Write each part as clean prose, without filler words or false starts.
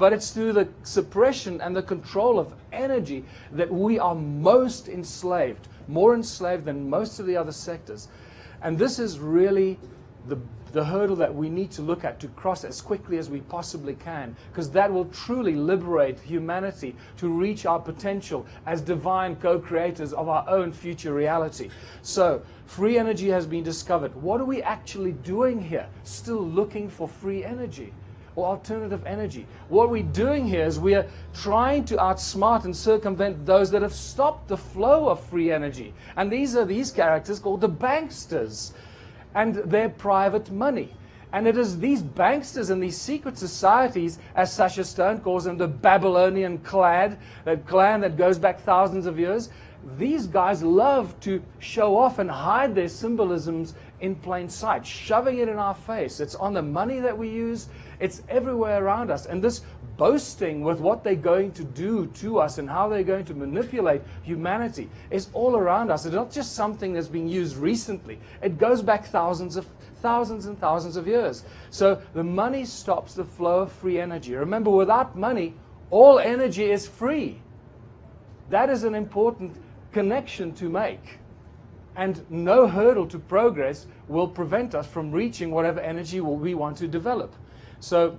but it's through the suppression and the control of energy that we are most enslaved, more enslaved than most of the other sectors. And this is really the hurdle that we need to look at to cross as quickly as we possibly can, because that will truly liberate humanity to reach our potential as divine co-creators of our own future reality. So, free energy has been discovered. What are we actually doing here? Still looking for free energy or alternative energy. What we're doing here is we are trying to outsmart and circumvent those that have stopped the flow of free energy. And these are these characters called the banksters and their private money. And it is these banksters and these secret societies, as Sasha Stone calls them, the Babylonian clan, that clan that goes back thousands of years. These guys love to show off and hide their symbolisms in plain sight, shoving it in our face. It's on the money that we use. It's everywhere around us. And this boasting with what they're going to do to us and how they're going to manipulate humanity is all around us. It's not just something that's being used recently. It goes back thousands and thousands of years. So the money stops the flow of free energy. Remember, without money, all energy is free. That is an important connection to make. And no hurdle to progress will prevent us from reaching whatever energy we want to develop. So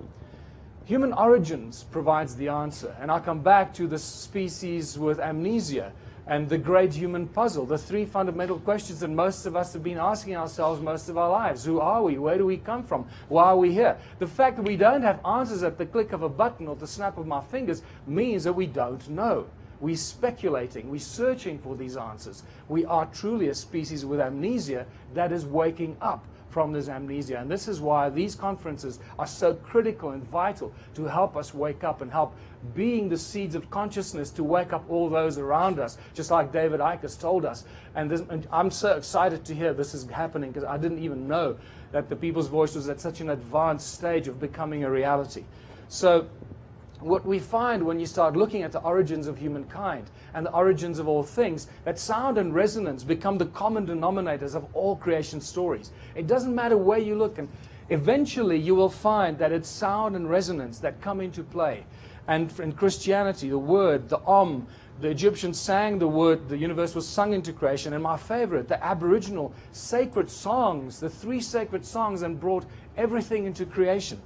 human origins provides the answer. And I'll come back to the species with amnesia and the great human puzzle, the three fundamental questions that most of us have been asking ourselves most of our lives. Who are we? Where do we come from? Why are we here? The fact that we don't have answers at the click of a button or the snap of my fingers means that we don't know. We're speculating, we're searching for these answers. We are truly a species with amnesia that is waking up from this amnesia. And this is why these conferences are so critical and vital to help us wake up and help being the seeds of consciousness to wake up all those around us, just like David Icke has told us. And I'm so excited to hear this is happening, because I didn't even know that the People's Voice was at such an advanced stage of becoming a reality. So what we find when you start looking at the origins of humankind and the origins of all things, that sound and resonance become the common denominators of all creation stories. It doesn't matter where you look, and eventually you will find that it's sound and resonance that come into play. And in Christianity, the word, the the Egyptians sang the word, the universe was sung into creation. And my favorite, the Aboriginal sacred songs, the three sacred songs, and brought everything into creation.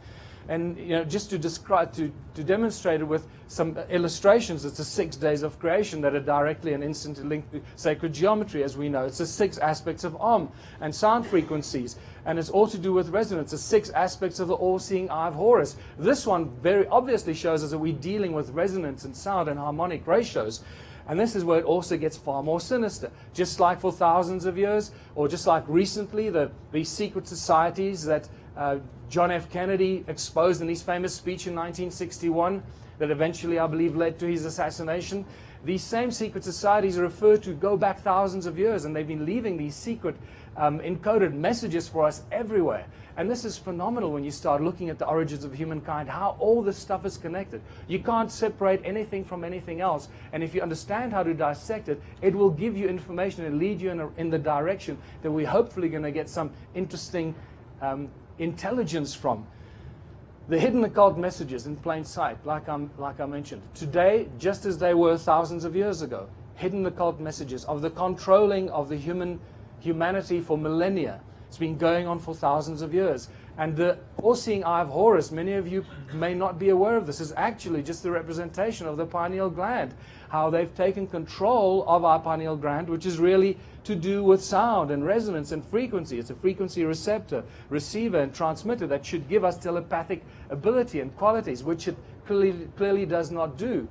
And just to describe, to demonstrate it with some illustrations, it's the 6 days of creation that are directly and instantly linked to sacred geometry, as we know. It's the 6 aspects of and sound frequencies. And it's all to do with resonance, the 6 aspects of the all-seeing eye of Horus. This one very obviously shows us that we're dealing with resonance and sound and harmonic ratios. And this is where it also gets far more sinister. Just like for thousands of years, or just like recently, these secret societies that John F. Kennedy exposed in his famous speech in 1961 that eventually, I believe, led to his assassination. These same secret societies are referred to go back thousands of years, and they've been leaving these secret encoded messages for us everywhere. And this is phenomenal when you start looking at the origins of humankind, how all this stuff is connected. You can't separate anything from anything else. And if you understand how to dissect it, it will give you information and lead you in the direction that we're hopefully going to get some interesting intelligence from. The hidden occult messages in plain sight, like I mentioned. Today, just as they were thousands of years ago, hidden occult messages of the controlling of the humanity for millennia. It's been going on for thousands of years. And the all-seeing eye of Horus, many of you may not be aware of this, is actually just the representation of the pineal gland. How they've taken control of our pineal gland, which is really to do with sound and resonance and frequency. It's a frequency receptor, receiver, and transmitter that should give us telepathic ability and qualities, which it clearly does not do.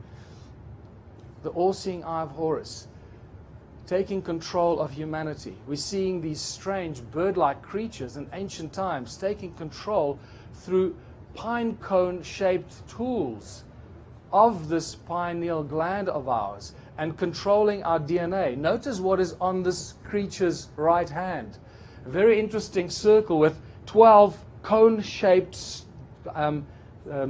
The all-seeing eye of Horus, taking control of humanity. We're seeing these strange bird-like creatures in ancient times taking control through pine cone-shaped tools of this pineal gland of ours and controlling our DNA. Notice what is on this creature's right hand. A very interesting circle with 12 cone-shaped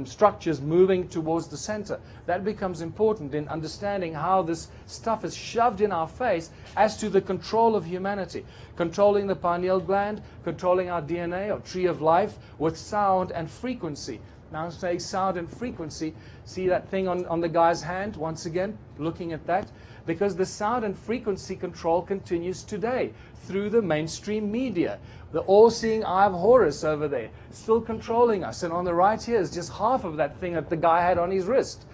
structures moving towards the center. That becomes important in understanding how this stuff is shoved in our face as to the control of humanity. Controlling the pineal gland, controlling our DNA or tree of life with sound and frequency. Now say sound and frequency. See that thing on the guy's hand, once again, looking at that? Because the sound and frequency control continues today through the mainstream media. The all-seeing eye of Horus over there, still controlling us. And on the right here is just half of that thing that the guy had on his wrist.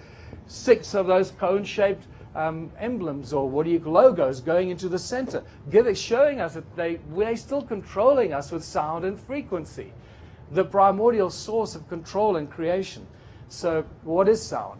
6 of those cone-shaped emblems, or logos going into the center, showing us that they're still controlling us with sound and frequency. The primordial source of control and creation. So what is sound?